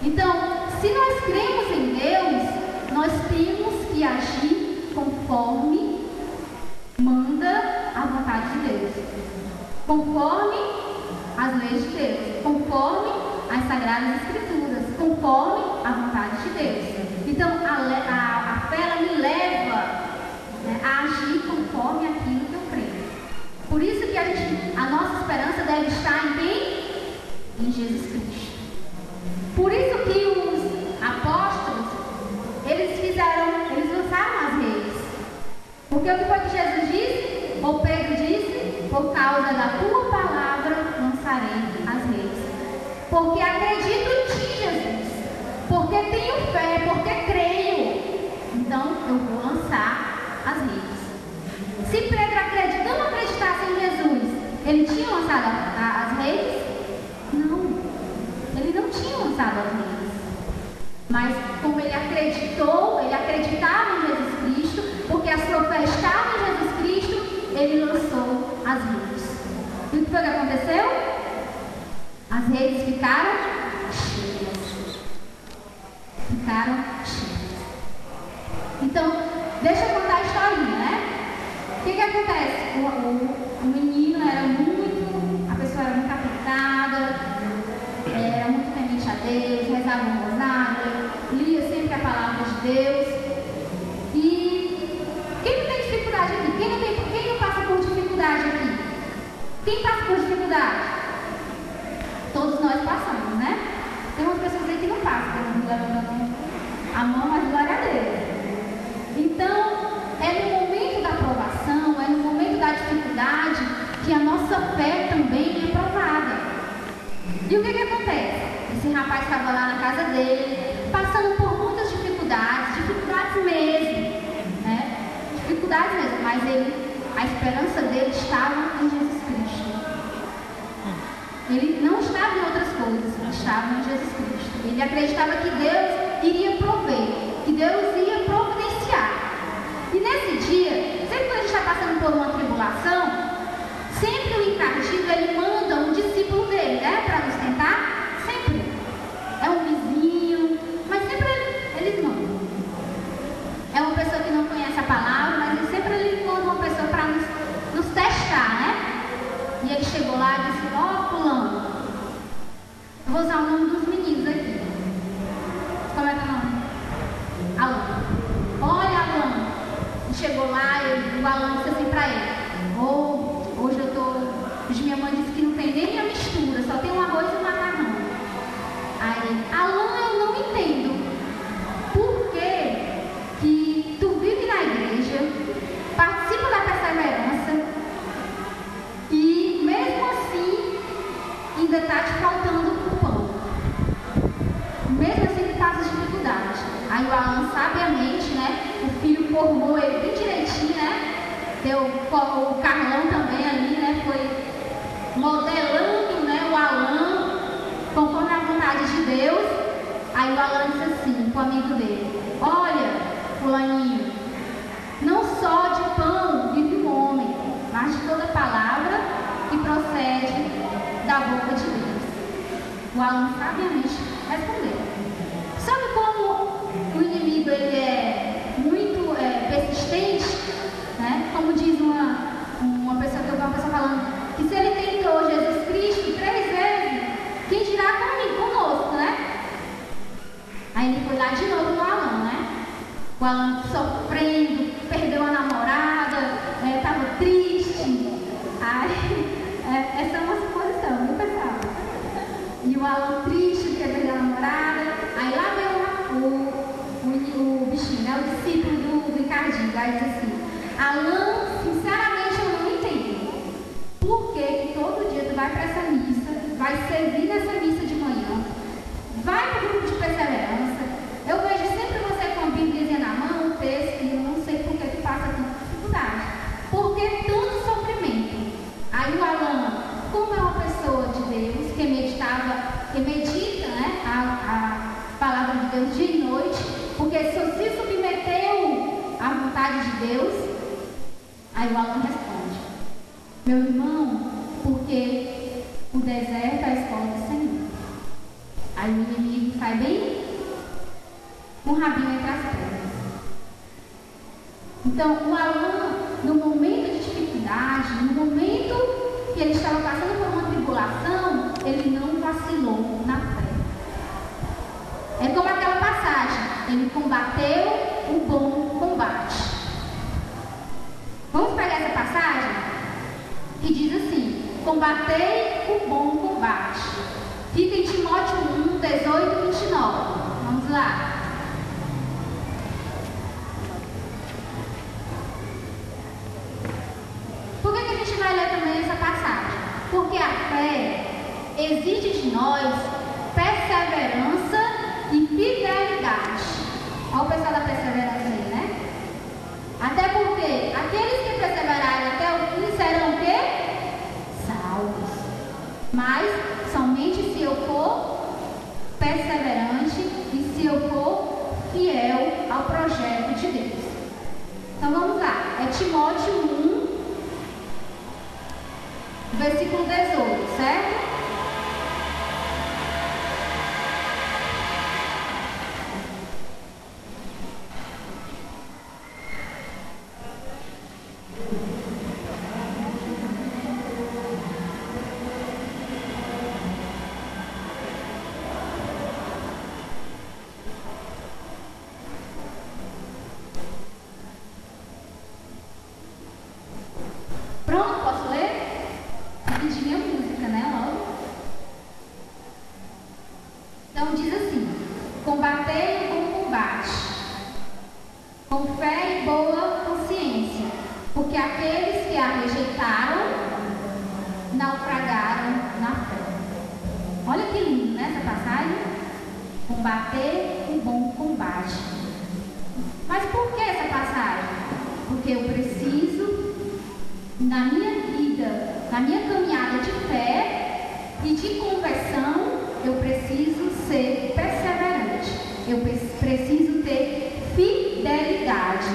Então, se nós cremos em Deus, nós temos que agir conforme manda a vontade de Deus, conforme as leis de Deus, conforme as Sagradas Escrituras, conforme a vontade de Deus. Então, a fé ela me leva, né, a agir conforme aquilo que eu creio. Por isso que a nossa esperança deve estar em quem? Em Jesus Cristo. Por isso que os apóstolos, eles lançaram as redes. Porque o que foi que Jesus disse? Ou Pedro disse? Por causa da tua palavra lançarei as redes. Porque acredito em ti, Jesus. Porque tenho fé, porque creio. Então eu vou lançar as redes. Se Pedro não acreditasse em Jesus, ele tinha lançado as redes? Não. Ele não tinha lançado as redes. Mas como ele acreditou, ele acreditava em Jesus Cristo, porque a sua fé estava em Jesus Cristo, ele lançou as redes. E o que foi que aconteceu? As redes ficaram cheias. Então, deixa eu contar a historinha, né? O que acontece? O menino era a pessoa era muito aplicada, era muito temente a Deus, rezava um rosário, lia sempre a palavra de Deus. E quem não tem dificuldade aqui? Quem não passa por dificuldade aqui? Quem passa por dificuldade? Todos nós passamos, né? Tem umas pessoas aí que não passam, não levantando a mão, mas glória a Deus. Então, é no momento da provação, é no momento da dificuldade que a nossa fé também é provada. E o que acontece? Esse rapaz estava lá na casa dele, passando por muitas dificuldades mesmo, né? Dificuldades mesmo, mas a esperança dele estava em Jesus Cristo. Ele não estava em outras coisas, ele estava em Jesus Cristo. Ele acreditava que Deus iria prover, que Deus ia providenciar. E nesse dia, sempre que a gente está passando por uma tribulação, sempre o encardido, ele manda um discípulo dele, né, para nos tentar. Sempre. É um vizinho, mas sempre eles mandam. É uma pessoa que não conhece a palavra, mas sempre ele manda uma pessoa para nos testar, né? E ele chegou lá e disse: ó, fulano, eu vou usar o nome dos meninos aqui. Como é que é o nome? Alan. Olha, Alan. E chegou lá e o Alan disse assim pra ele: hoje eu tô. Minha mãe disse que não tem nem a mistura, só tem um arroz e um macarrão. Aí ele: Alan, eu não entendo. Por que tu vive na igreja, participa da perseverança e mesmo assim ainda está te faltando o pão? Mesmo assim tu passa dificuldade. Aí o Alan, sabiamente, né? O filho formou ele bem direitinho, né? O Carlão também ali, né? Foi modelando, né, o Alan conforme a vontade de Deus. Aí o Alan disse assim para o amigo dele: olha, fulaninho, não só de pão vive o homem, mas de toda palavra que procede da boca de Deus. O Alan sabiamente respondeu. Sabe como o inimigo ele é muito persistente, né? Como diz uma pessoa que eu vi uma pessoa falando que se ele tentou Jesus Cristo 3 vezes, quem dirá conosco, né? Aí ele foi lá de novo no Alan, né? O Alan sofrendo, perdeu a namorada, estava triste. Aí, essa é uma suposição, viu, pessoal? E o Alan triste, porque perdeu a namorada. Aí lá veio o bichinho, né? O discípulo do encardido. Aí diz assim: Alan, sinceramente eu não entendo. Por que todo dia tu vai para essa missa, vai servir nessa missa de manhã, vai para o grupo de perseverança? Eu vejo sempre você com a Bíblia na mão, o texto, e eu não sei por que tu passa tanta dificuldade. Por que tanto sofrimento? Aí o Alan, como é uma pessoa de Deus, que medita, né, a palavra de Deus dia e noite, porque se submeteu à vontade de Deus, aí o Alan responde: meu irmão, porque o deserto é a escola do Senhor. Aí o inimigo sai bem rabinho entre as pernas. Então, o aluno, no momento de dificuldade, no momento que ele estava passando por uma tribulação, ele não vacilou na fé. É como aquela passagem, ele combateu o bom combate. Vamos pegar essa passagem? Que diz assim: combatei o bom combate. Fica em Timóteo 1, 18 e 29. Vamos lá. Por que a gente vai ler também essa passagem? Porque a fé exige de nós perseverança e fidelidade. Olha o pessoal da perseverança aí, né? Até porque aqueles que perseverarem até o fim serão o quê? Salvos. Mas somente se eu for perseverante e se eu for fiel ao projeto de Deus. Então vamos lá. É Timóteo 1, versículo 18, certo? Pronto, posso ler? Pedir minha música, né, logo? Então diz assim: combatei o bom combate, com fé e boa consciência, porque aqueles que a rejeitaram, naufragaram na fé. Olha que lindo, né, essa passagem? Combater o bom combate. Mas por que essa passagem? Porque eu preciso, na minha vida, na minha caminhada de fé e de conversão, eu preciso ser perseverante. Eu preciso ter fidelidade.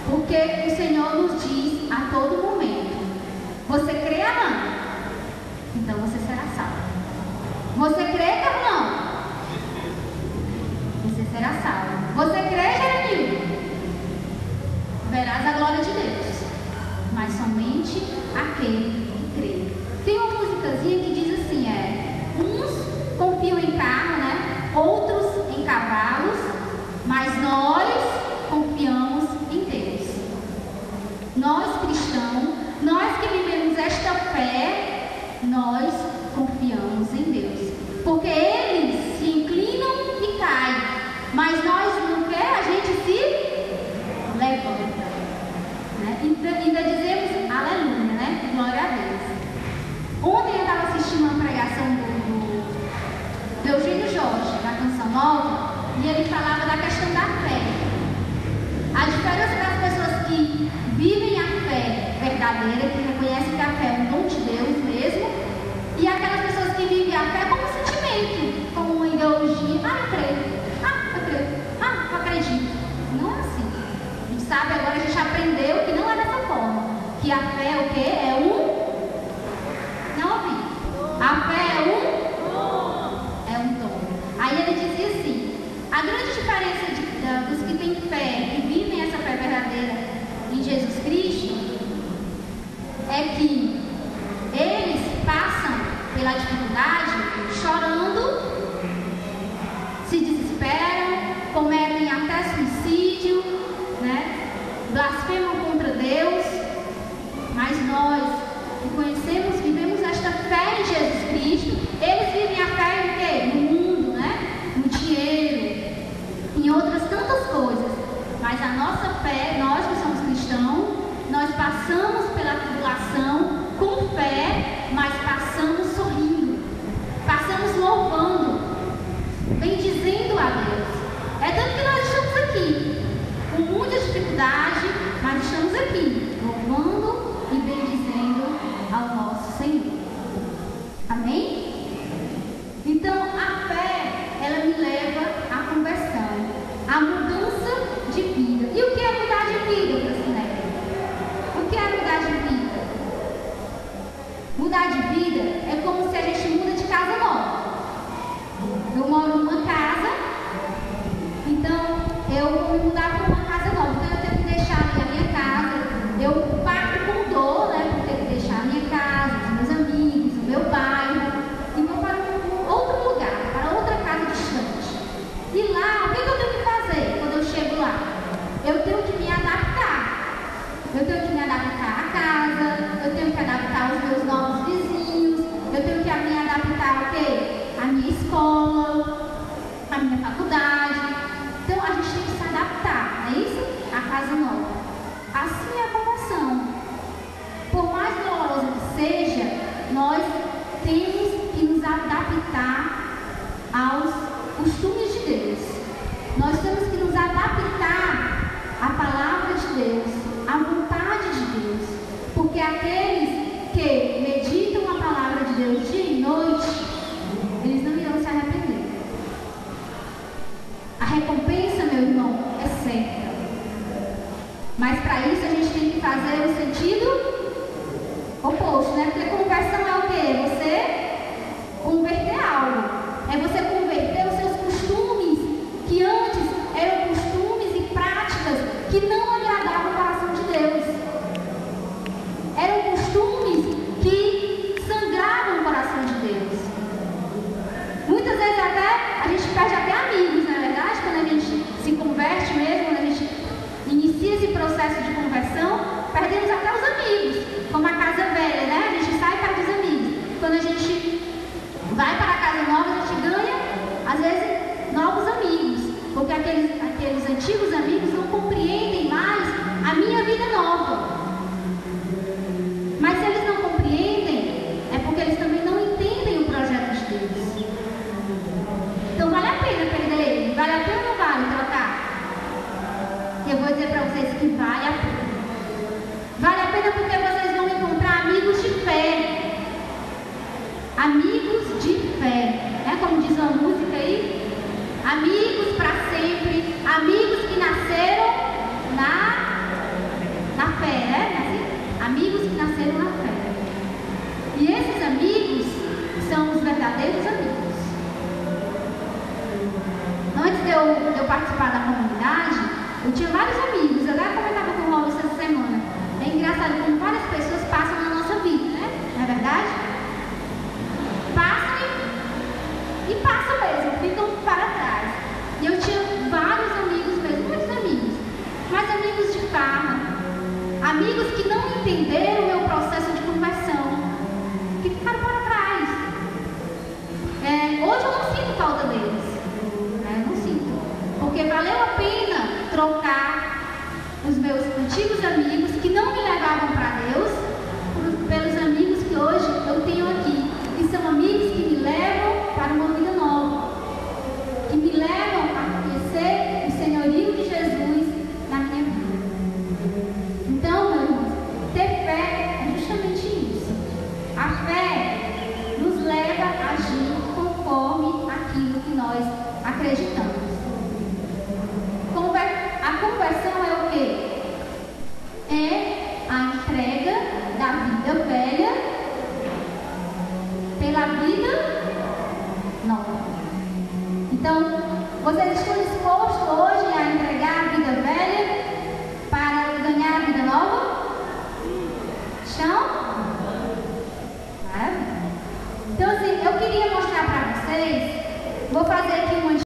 Porque o Senhor nos diz a todo momento: você crê, Ana? Então você será salvo. Você crê, Carlão? Você será salvo. Você crê, Jeremil? Verás a glória de Deus. Mas somente aquele que crê. Tem uma musicazinha que diz assim, uns confiam em carro, né? Outros em cavalos, mas nós confiamos em Deus. Nós cristãos, nós que vivemos esta fé, nós confiamos em Deus. Porque eles se inclinam e caem, mas nós não quer, a gente se levanta. Né? Ainda dizemos aleluia, né? Glória a Deus. Ontem eu estava assistindo uma pregação do Eugênio Jorge, da Canção Nova, e ele falava da questão da fé. A diferença das pessoas que vivem a fé verdadeira, que reconhecem que a fé é um dom de Deus mesmo, e aquelas pessoas que vivem a fé como um sentimento, como uma ideologia. Eu creio. Eu creio. Eu acredito. Não é assim. A gente sabe, agora a gente aprendeu que não é dessa forma. Que a fé é o quê? É não ouvi. A fé é um dom. Aí ele dizia assim: a grande diferença dos que têm fé e vivem essa fé verdadeira em Jesus Cristo é que eles passam pela dificuldade chorando, se desesperam, cometem até suicídio, né? Blasfemam contra Deus, mas nós costumes de Deus. Nós temos que nos adaptar à palavra de Deus, à vontade de Deus, porque aqueles que meditam a palavra de Deus dia e noite, eles não irão se arrepender. A recompensa, meu irmão, é certa. Mas para isso a gente tem que fazer o sentido oposto, né? Porque conversão é o quê? Você converter algo. É você converter os seus costumes, que antes eram costumes e práticas que não agradavam o coração de Deus. Eram costumes que sangravam o coração de Deus. Muitas vezes até a gente perde até amigos, não é verdade? Quando a gente se converte mesmo, quando a gente inicia esse processo de conversão, perdemos até os amigos, como a casa velha, né? A gente sai para os amigos. Quando a gente vai para a casa nova, a gente ganha, às vezes, novos amigos, porque aqueles antigos amigos não compreendem mais a minha vida nova. Mas se eles não compreendem, é porque eles também não entendem o projeto de Deus. Então vale a pena perder ele? Vale a pena ou não vale trocar? Eu vou dizer para vocês que vale a pena. Vale a pena porque vocês vão encontrar amigos de fé. Amigos de fé. É como diz uma música aí? Amigos para sempre. Amigos que nasceram na fé, né? Assim? Amigos que nasceram na fé. E esses amigos são os verdadeiros amigos. Antes de eu participar da comunidade, eu tinha vários amigos. Eu até comentava com o Robson essa semana. É engraçado como várias pessoas passam na nossa vida, né? Não é verdade? Passam e passam mesmo, ficam para trás. E eu tinha vários amigos mesmo, muitos amigos. Mas amigos de farra. Amigos que não entenderam o meu processo de conversão. Que ficaram para trás. Hoje eu não sinto falta deles. Não sinto. Porque valeu a pena trocar os meus antigos amigos que não me levavam para Deus pelos amigos que hoje eu tenho aqui, que são amigos que me levam para uma vida nova, que me levam a conhecer o senhorio de Jesus na minha vida. Então, meu irmão, ter fé é justamente isso. A fé nos leva a agir conforme aquilo que nós acreditamos. A conversão é o quê? É a entrega da vida velha pela vida nova. Então, vocês estão dispostos hoje a entregar a vida velha para ganhar a vida nova? Estão? Então, assim, eu queria mostrar para vocês, vou fazer aqui uma